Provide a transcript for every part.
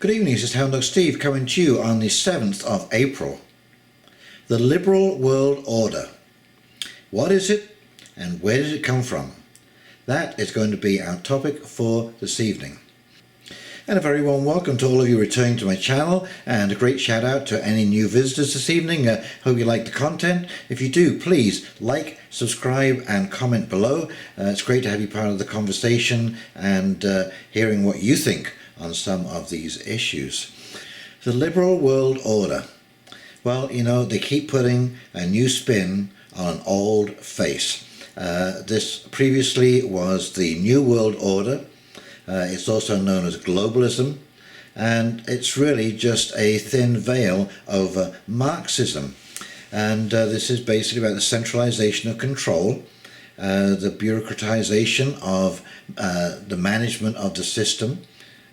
Good evening, this is Hound Dog Steve coming to you on the 7th of April. The liberal world order. What is it and where did it come from? That is going to be our topic for this evening. And a very warm welcome to all of you returning to my channel, and a great shout out to any new visitors this evening. Hope you like the content. If you do, please like, subscribe and comment below. It's great to have you part of the conversation and hearing what you think on some of these issues. The liberal world order. Well, you know, they keep putting a new spin on an old face. This previously was the New World Order. It's also known as Globalism, and it's really just a thin veil over Marxism. And this is basically about the centralization of control, the bureaucratization of the management of the system.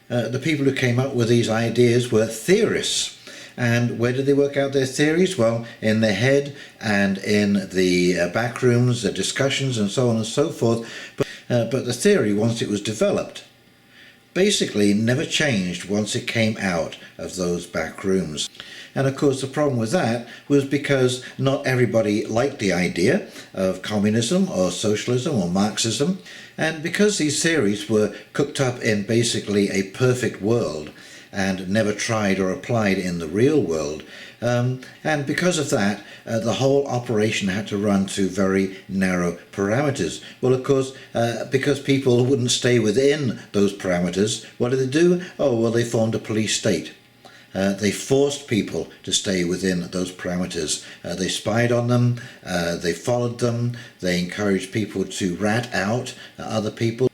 The people who came up with these ideas were theorists. And where did they work out their theories? Well, in their head and in the back rooms, the discussions and so on and so forth. But the theory, once it was developed, basically never changed once it came out of those back rooms. And of course the problem with that was because not everybody liked the idea of communism or socialism or Marxism, and because these theories were cooked up in basically a perfect world and never tried or applied in the real world, and because of that the whole operation had to run to very narrow parameters. Well, of course, because people wouldn't stay within those parameters, what did they do? Oh, well, they formed a police state. They forced people to stay within those parameters. They spied on them, they followed them, they encouraged people to rat out other people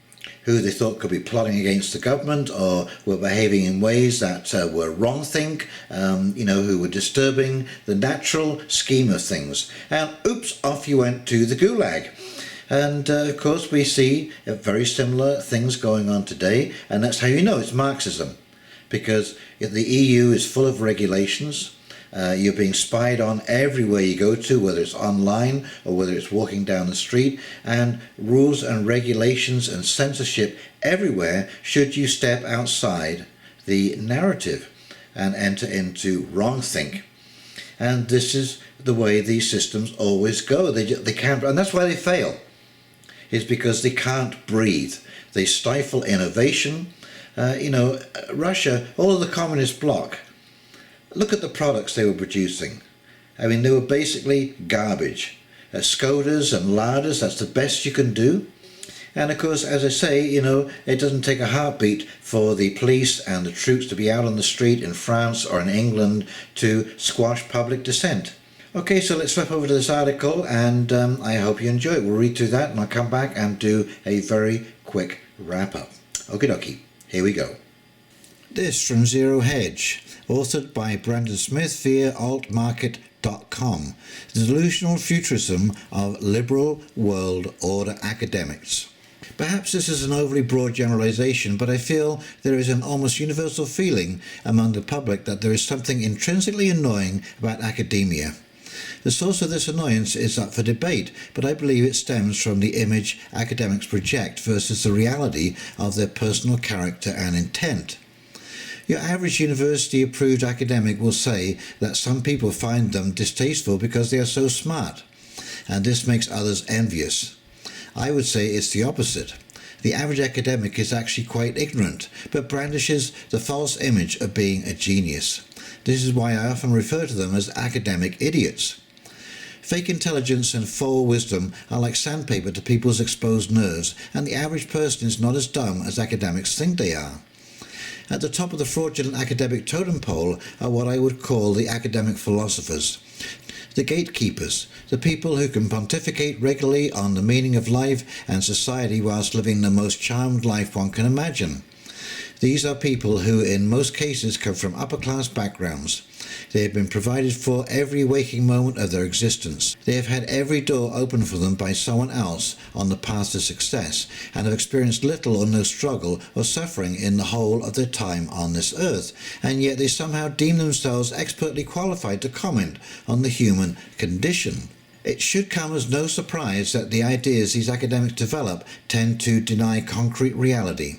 who they thought could be plotting against the government or were behaving in ways that were wrong-think, who were disturbing the natural scheme of things. And oops, off you went to the gulag. And of course we see very similar things going on today, and that's how you know it's Marxism. Because the EU is full of regulations. You're being spied on everywhere you go to, whether it's online or whether it's walking down the street, and rules and regulations and censorship everywhere should you step outside the narrative and enter into wrong-think. And this is the way these systems always go. They can't, and that's why they fail. It's because they can't breathe. They stifle innovation. Russia, all of the communist bloc, look at the products they were producing. I mean, they were basically garbage. Skodas and Ladas, that's the best you can do. And of course, as I say, it doesn't take a heartbeat for the police and the troops to be out on the street in France or in England to squash public dissent. Okay, so let's flip over to this article, and I hope you enjoy it. We'll read through that and I'll come back and do a very quick wrap-up. Okie dokie. Here we go. This from Zero Hedge, authored by Brandon Smith via altmarket.com. The delusional futurism of liberal world order academics. Perhaps this is an overly broad generalization, but I feel there is an almost universal feeling among the public that there is something intrinsically annoying about academia. The source of this annoyance is up for debate, but I believe it stems from the image academics project versus the reality of their personal character and intent. Your average university-approved academic will say that some people find them distasteful because they are so smart, and this makes others envious. I would say it's the opposite. The average academic is actually quite ignorant, but brandishes the false image of being a genius. This is why I often refer to them as academic idiots. Fake intelligence and faux wisdom are like sandpaper to people's exposed nerves, and the average person is not as dumb as academics think they are. At the top of the fraudulent academic totem pole are what I would call the academic philosophers, the gatekeepers, the people who can pontificate regularly on the meaning of life and society whilst living the most charmed life one can imagine. These are people who in most cases come from upper-class backgrounds. They have been provided for every waking moment of their existence. They have had every door opened for them by someone else on the path to success, and have experienced little or no struggle or suffering in the whole of their time on this earth, and yet they somehow deem themselves expertly qualified to comment on the human condition. It should come as no surprise that the ideas these academics develop tend to deny concrete reality.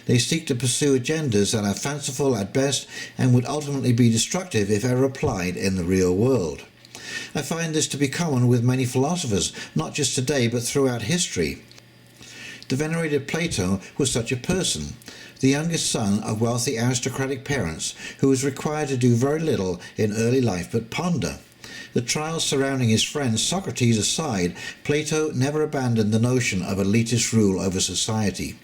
They seek to pursue agendas that are fanciful at best and would ultimately be destructive if ever applied in the real world. I find this to be common with many philosophers, not just today but throughout history. The venerated Plato was such a person, the youngest son of wealthy aristocratic parents who was required to do very little in early life but ponder. The trials surrounding his friend Socrates aside, Plato never abandoned the notion of elitist rule over society.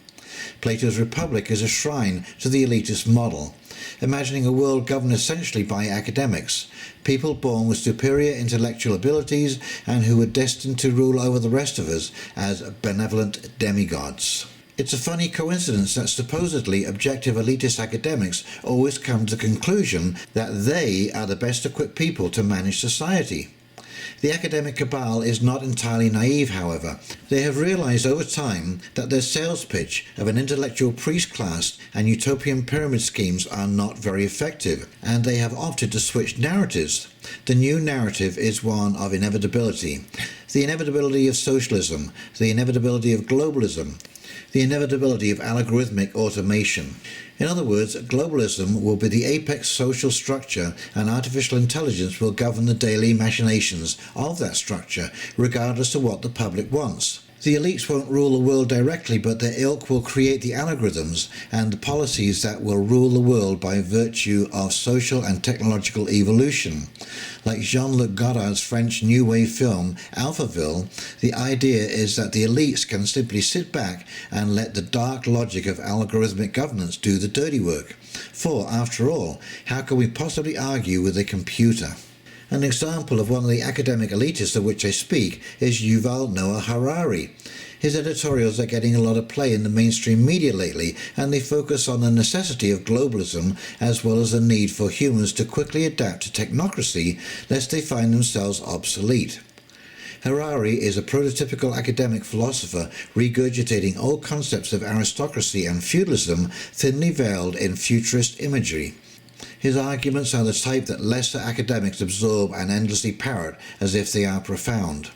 Plato's Republic is a shrine to the elitist model, imagining a world governed essentially by academics, people born with superior intellectual abilities and who were destined to rule over the rest of us as benevolent demigods. It's a funny coincidence that supposedly objective elitist academics always come to the conclusion that they are the best equipped people to manage society. The academic cabal is not entirely naive, however. They have realized over time that their sales pitch of an intellectual priest class and utopian pyramid schemes are not very effective, and they have opted to switch narratives. The new narrative is one of inevitability. The inevitability of socialism, the inevitability of globalism, the inevitability of algorithmic automation. In other words, globalism will be the apex social structure and artificial intelligence will govern the daily machinations of that structure, regardless of what the public wants. The elites won't rule the world directly, but their ilk will create the algorithms and the policies that will rule the world by virtue of social and technological evolution. Like Jean-Luc Godard's French New Wave film Alphaville, the idea is that the elites can simply sit back and let the dark logic of algorithmic governance do the dirty work. For, after all, how can we possibly argue with a computer? An example of one of the academic elitists of which I speak is Yuval Noah Harari. His editorials are getting a lot of play in the mainstream media lately, and they focus on the necessity of globalism as well as the need for humans to quickly adapt to technocracy lest they find themselves obsolete. Harari is a prototypical academic philosopher regurgitating old concepts of aristocracy and feudalism thinly veiled in futurist imagery. His arguments are the type that lesser academics absorb and endlessly parrot as if they are profound.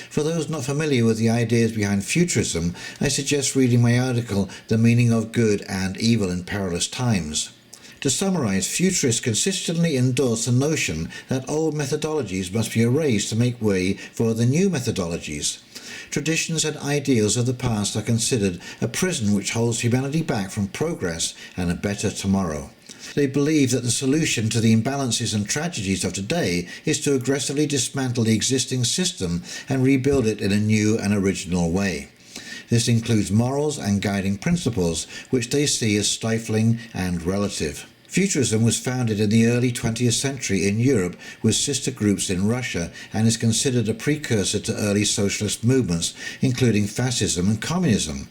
For those not familiar with the ideas behind futurism, I suggest reading my article, The Meaning of Good and Evil in Perilous Times. To summarize, futurists consistently endorse the notion that old methodologies must be erased to make way for the new methodologies. Traditions and ideals of the past are considered a prison which holds humanity back from progress and a better tomorrow. They believe that the solution to the imbalances and tragedies of today is to aggressively dismantle the existing system and rebuild it in a new and original way. This includes morals and guiding principles, which they see as stifling and relative. Futurism was founded in the early 20th century in Europe with sister groups in Russia and is considered a precursor to early socialist movements, including fascism and communism.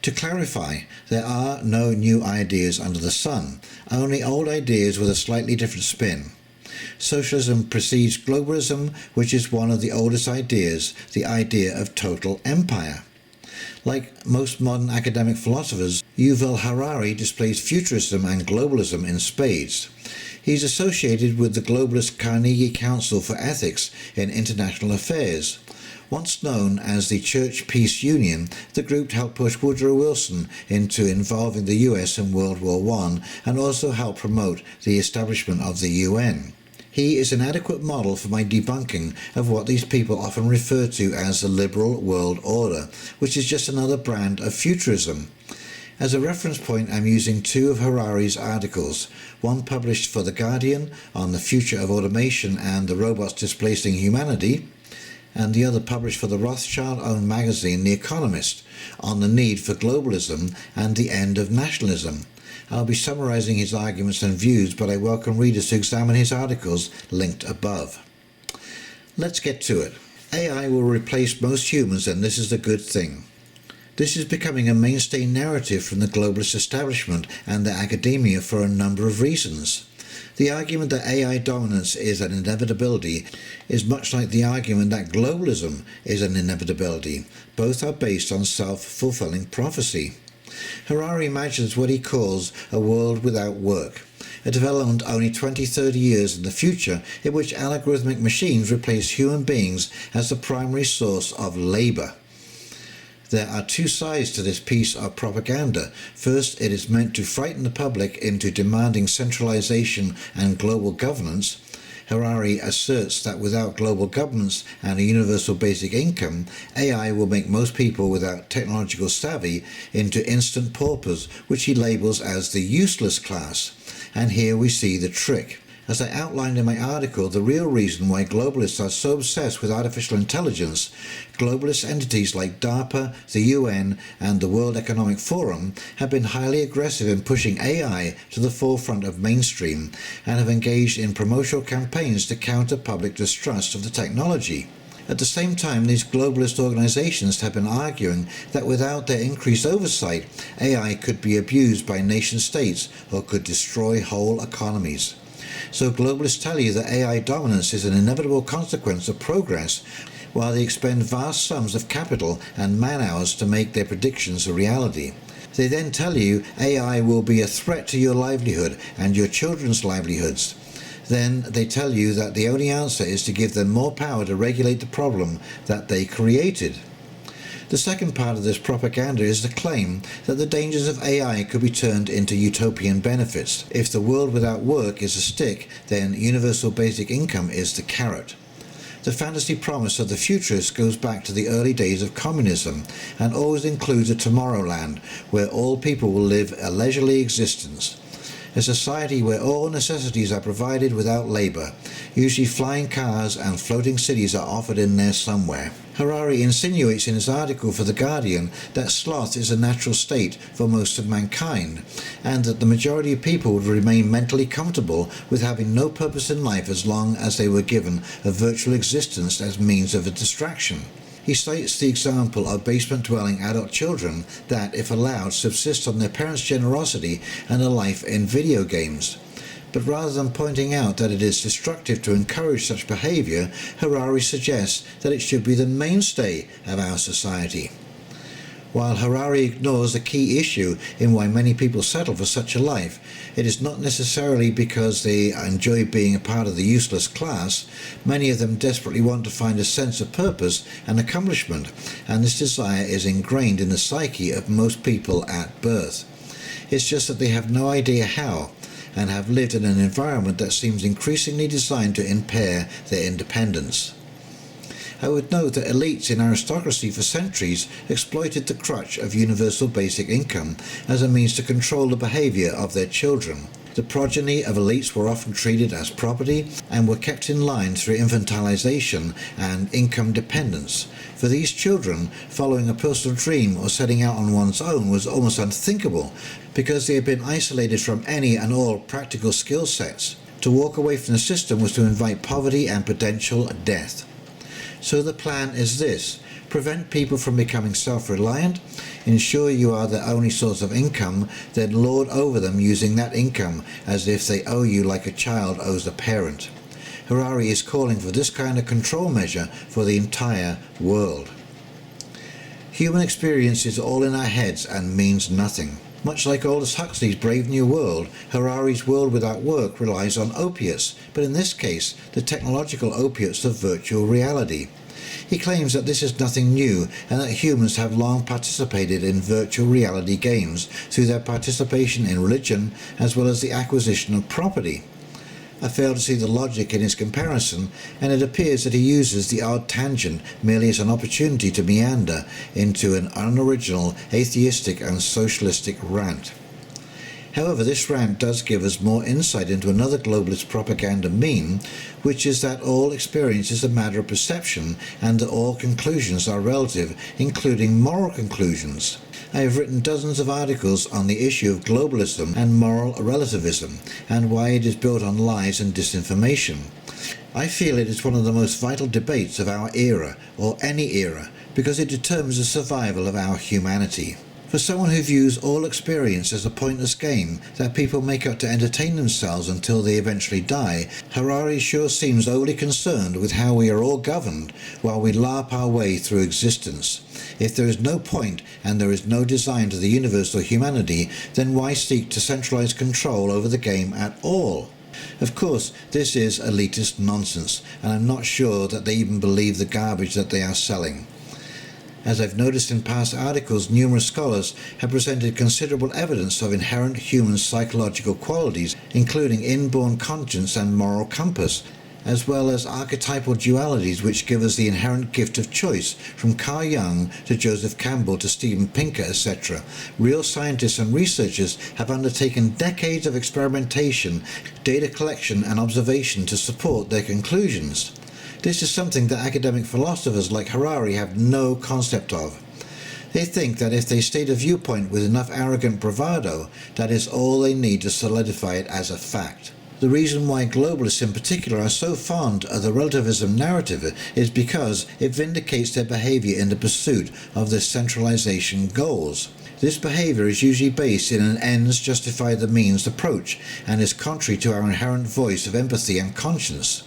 To clarify, there are no new ideas under the sun, only old ideas with a slightly different spin. Socialism precedes globalism, which is one of the oldest ideas, the idea of total empire. Like most modern academic philosophers, Yuval Harari displays futurism and globalism in spades. He's associated with the globalist Carnegie Council for Ethics in International Affairs. Once known as the Church Peace Union, the group helped push Woodrow Wilson into involving the US in World War I and also helped promote the establishment of the UN. He is an adequate model for my debunking of what these people often refer to as the liberal world order, which is just another brand of futurism. As a reference point, I'm using two of Harari's articles, one published for The Guardian on the future of automation and the robots displacing humanity, and the other published for the Rothschild-owned magazine The Economist on the need for globalism and the end of nationalism. I'll be summarizing his arguments and views, but I welcome readers to examine his articles linked above. Let's get to it. AI will replace most humans, and this is a good thing. This is becoming a mainstay narrative from the globalist establishment and their academia for a number of reasons. The argument that AI dominance is an inevitability is much like the argument that globalism is an inevitability. Both are based on self-fulfilling prophecy. Harari imagines what he calls a world without work. a development only 20-30 years in the future in which algorithmic machines replace human beings as the primary source of labour. There are two sides to this piece of propaganda. First, it is meant to frighten the public into demanding centralisation and global governance. Harari asserts that without global governance and a universal basic income, AI will make most people without technological savvy into instant paupers, which he labels as the useless class. And here we see the trick. As I outlined in my article, the real reason why globalists are so obsessed with artificial intelligence, globalist entities like DARPA, the UN and the World Economic Forum have been highly aggressive in pushing AI to the forefront of mainstream and have engaged in promotional campaigns to counter public distrust of the technology. At the same time, these globalist organizations have been arguing that without their increased oversight, AI could be abused by nation-states or could destroy whole economies. So globalists tell you that AI dominance is an inevitable consequence of progress, while they expend vast sums of capital and man-hours to make their predictions a reality. They then tell you AI will be a threat to your livelihood and your children's livelihoods. Then they tell you that the only answer is to give them more power to regulate the problem that they created. The second part of this propaganda is the claim that the dangers of AI could be turned into utopian benefits. If the world without work is a stick, then universal basic income is the carrot. The fantasy promise of the futurists goes back to the early days of communism and always includes a Tomorrowland where all people will live a leisurely existence. A society where all necessities are provided without labour. Usually flying cars and floating cities are offered in there somewhere. Harari insinuates in his article for The Guardian that sloth is a natural state for most of mankind, and that the majority of people would remain mentally comfortable with having no purpose in life as long as they were given a virtual existence as means of a distraction. He cites the example of basement-dwelling adult children that, if allowed, subsist on their parents' generosity and a life in video games. But rather than pointing out that it is destructive to encourage such behaviour, Harari suggests that it should be the mainstay of our society. While Harari ignores the key issue in why many people settle for such a life, it is not necessarily because they enjoy being a part of the useless class. Many of them desperately want to find a sense of purpose and accomplishment, and this desire is ingrained in the psyche of most people at birth. It's just that they have no idea how, and have lived in an environment that seems increasingly designed to impair their independence. I would note that elites in aristocracy for centuries exploited the crutch of universal basic income as a means to control the behaviour of their children. The progeny of elites were often treated as property and were kept in line through infantilization and income dependence. For these children, following a personal dream or setting out on one's own was almost unthinkable because they had been isolated from any and all practical skill sets. To walk away from the system was to invite poverty and potential death. So the plan is this: prevent people from becoming self-reliant, ensure you are their only source of income, then lord over them using that income as if they owe you like a child owes a parent. Harari is calling for this kind of control measure for the entire world. Human experience is all in our heads and means nothing. Much like Aldous Huxley's Brave New World, Harari's world without work relies on opiates, but in this case, the technological opiates of virtual reality. He claims that this is nothing new and that humans have long participated in virtual reality games through their participation in religion as well as the acquisition of property. I fail to see the logic in his comparison, and it appears that he uses the odd tangent merely as an opportunity to meander into an unoriginal, atheistic and socialistic rant. However, this rant does give us more insight into another globalist propaganda meme, which is that all experience is a matter of perception and that all conclusions are relative, including moral conclusions. I have written dozens of articles on the issue of globalism and moral relativism, and why it is built on lies and disinformation. I feel it is one of the most vital debates of our era, or any era, because it determines the survival of our humanity. For someone who views all experience as a pointless game that people make up to entertain themselves until they eventually die, Harari sure seems overly concerned with how we are all governed while we LARP our way through existence. If there is no point and there is no design to the universe or humanity, then why seek to centralize control over the game at all? Of course, this is elitist nonsense, and I'm not sure that they even believe the garbage that they are selling. As I've noticed in past articles, numerous scholars have presented considerable evidence of inherent human psychological qualities, including inborn conscience and moral compass, as well as archetypal dualities which give us the inherent gift of choice, from Carl Jung to Joseph Campbell to Steven Pinker, etc. Real scientists and researchers have undertaken decades of experimentation, data collection and observation to support their conclusions. This is something that academic philosophers like Harari have no concept of. They think that if they state a viewpoint with enough arrogant bravado, that is all they need to solidify it as a fact. The reason why globalists in particular are so fond of the relativism narrative is because it vindicates their behavior in the pursuit of their centralization goals. This behavior is usually based in an ends justify the means approach and is contrary to our inherent voice of empathy and conscience.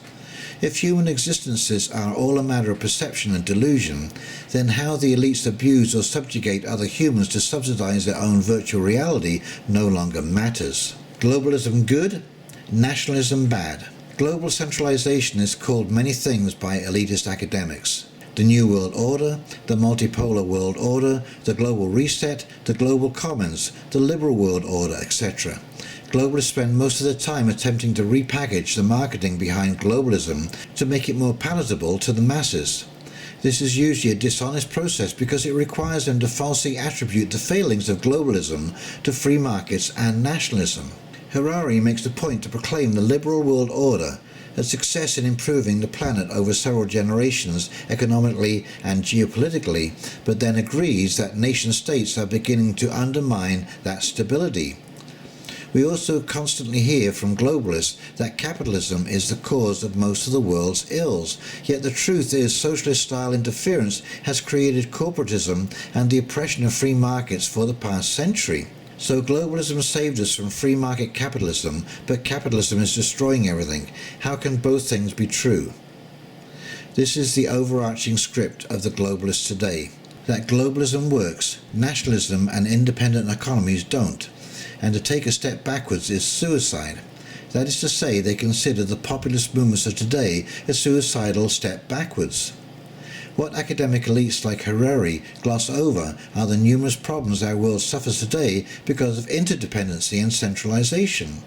If human existences are all a matter of perception and delusion, then how the elites abuse or subjugate other humans to subsidize their own virtual reality no longer matters. Globalism good? Nationalism bad. Global centralization is called many things by elitist academics. The New World Order, the Multipolar World Order, the Global Reset, the Global Commons, the Liberal World Order, etc. Globalists spend most of their time attempting to repackage the marketing behind globalism to make it more palatable to the masses. This is usually a dishonest process because it requires them to falsely attribute the failings of globalism to free markets and nationalism. Harari makes the point to proclaim the liberal world order, a success in improving the planet over several generations economically and geopolitically, but then agrees that nation-states are beginning to undermine that stability. We also constantly hear from globalists that capitalism is the cause of most of the world's ills, yet the truth is socialist-style interference has created corporatism and the oppression of free markets for the past century. So globalism saved us from free market capitalism, but capitalism is destroying everything. How can both things be true? This is the overarching script of the globalists today. That globalism works, nationalism and independent economies don't. And to take a step backwards is suicide. That is to say, they consider the populist movements of today a suicidal step backwards. What academic elites like Harari gloss over are the numerous problems our world suffers today because of interdependency and centralization.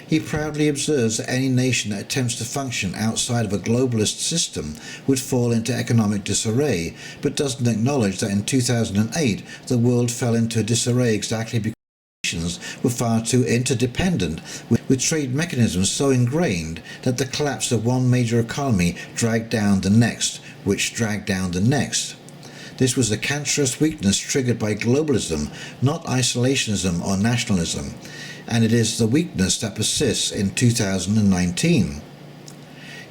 He proudly observes that any nation that attempts to function outside of a globalist system would fall into economic disarray, but doesn't acknowledge that in 2008 the world fell into disarray exactly because nations were far too interdependent, with trade mechanisms so ingrained that the collapse of one major economy dragged down the next, which dragged down the next. This was a cancerous weakness triggered by globalism, not isolationism or nationalism, and it is the weakness that persists in 2019.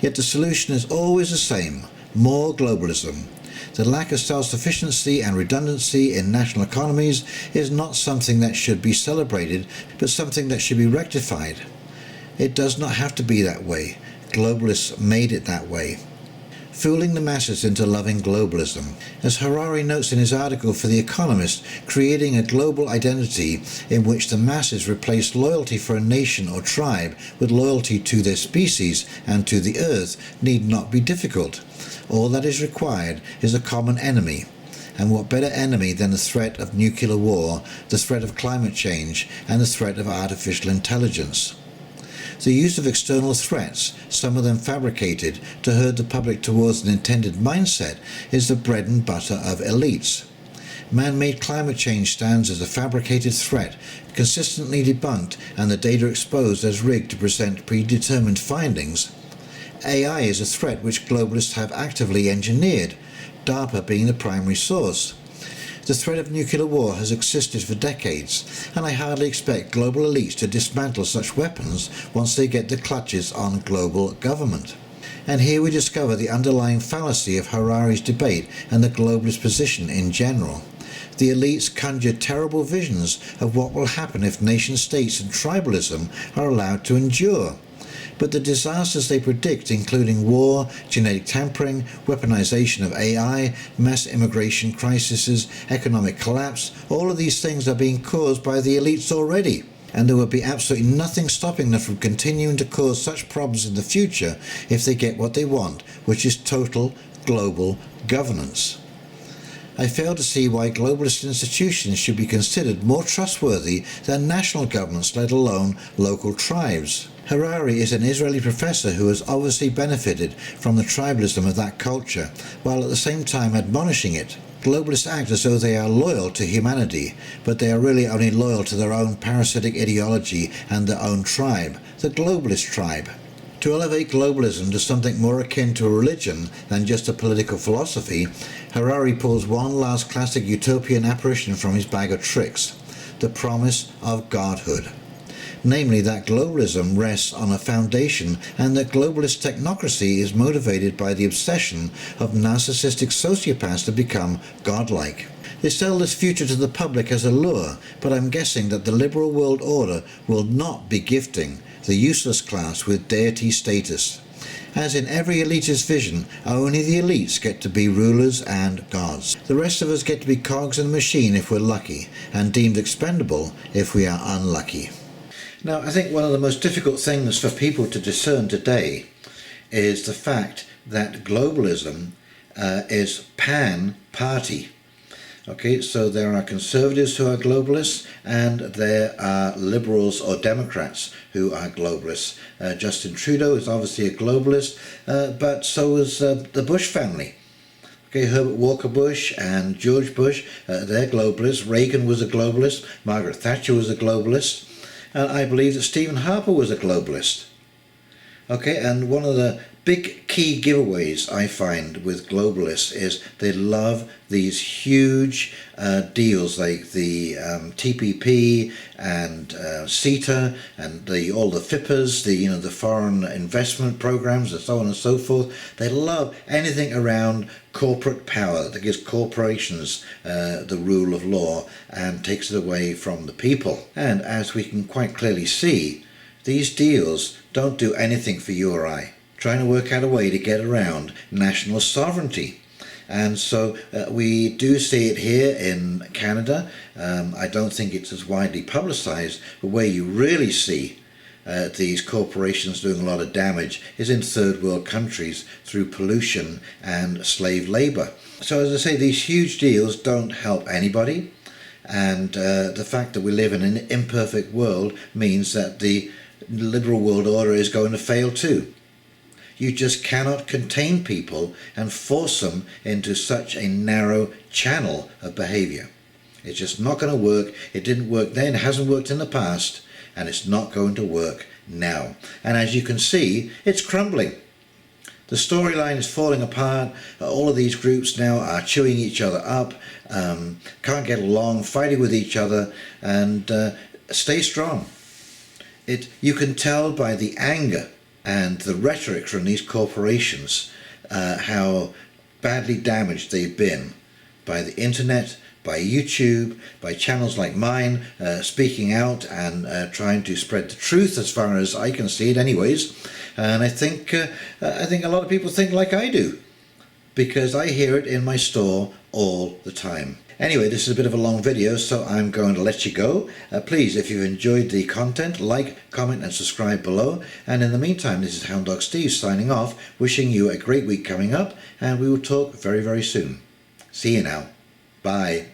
Yet the solution is always the same: more globalism. The lack of self-sufficiency and redundancy in national economies is not something that should be celebrated, but something that should be rectified. It does not have to be that way. Globalists made it that way. Fooling the masses into loving globalism. As Harari notes in his article for The Economist, creating a global identity in which the masses replace loyalty for a nation or tribe with loyalty to their species and to the earth need not be difficult. All that is required is a common enemy. And what better enemy than the threat of nuclear war, the threat of climate change, and the threat of artificial intelligence? The use of external threats, some of them fabricated, to herd the public towards an intended mindset is the bread and butter of elites. Man-made climate change stands as a fabricated threat, consistently debunked and the data exposed as rigged to present predetermined findings. AI is a threat which globalists have actively engineered, DARPA being the primary source. The threat of nuclear war has existed for decades, and I hardly expect global elites to dismantle such weapons once they get their clutches on global government. And here we discover the underlying fallacy of Harari's debate and the globalist position in general. The elites conjure terrible visions of what will happen if nation-states and tribalism are allowed to endure. But the disasters they predict, including war, genetic tampering, weaponization of AI, mass immigration crises, economic collapse, all of these things are being caused by the elites already. And there will be absolutely nothing stopping them from continuing to cause such problems in the future if they get what they want, which is total global governance. I fail to see why globalist institutions should be considered more trustworthy than national governments, let alone local tribes. Harari is an Israeli professor who has obviously benefited from the tribalism of that culture, while at the same time admonishing it. Globalists act as though they are loyal to humanity, but they are really only loyal to their own parasitic ideology and their own tribe, the globalist tribe. To elevate globalism to something more akin to a religion than just a political philosophy, Harari pulls one last classic utopian apparition from his bag of tricks, the promise of godhood. Namely that globalism rests on a foundation and that globalist technocracy is motivated by the obsession of narcissistic sociopaths to become godlike. They sell this future to the public as a lure, but I'm guessing that the liberal world order will not be gifting the useless class with deity status. As in every elitist vision, only the elites get to be rulers and gods. The rest of us get to be cogs in the machine if we're lucky, and deemed expendable if we are unlucky. Now, I think one of the most difficult things for people to discern today is the fact that globalism is pan-party. Okay, so there are conservatives who are globalists and there are liberals or Democrats who are globalists. Justin Trudeau is obviously a globalist, but so is the Bush family. Okay, Herbert Walker Bush and George Bush, they're globalists. Reagan was a globalist. Margaret Thatcher was a globalist. And I believe that Stephen Harper was a globalist. Okay, and one of the big key giveaways I find with globalists is they love these huge deals like the TPP and CETA and all the FIPAs, the foreign investment programs and so on and so forth. They love anything around corporate power that gives corporations the rule of law and takes it away from the people. And as we can quite clearly see, these deals don't do anything for you or I, trying to work out a way to get around national sovereignty. And so we do see it here in Canada. I don't think it's as widely publicized, but where you really see these corporations doing a lot of damage is in third world countries through pollution and slave labor. So as I say, these huge deals don't help anybody. And the fact that we live in an imperfect world means that the liberal world order is going to fail too. You just cannot contain people and force them into such a narrow channel of behavior. It's just not going to work. It didn't work then, it hasn't worked in the past, and it's not going to work now. And as you can see, it's crumbling. The storyline is falling apart. All of these groups now are chewing each other up, can't get along, fighting with each other, and stay strong. You can tell by the anger and the rhetoric from these corporations how badly damaged they've been by the internet, by YouTube, by channels like mine speaking out and trying to spread the truth as far as I can see it anyways. And I think a lot of people think like I do, because I hear it in my store all the time. Anyway, this is a bit of a long video, so I'm going to let you go. Please, if you've enjoyed the content, like, comment and subscribe below. And in the meantime, this is Hound Dog Steve signing off, wishing you a great week coming up, and we will talk very, very soon. See you now. Bye.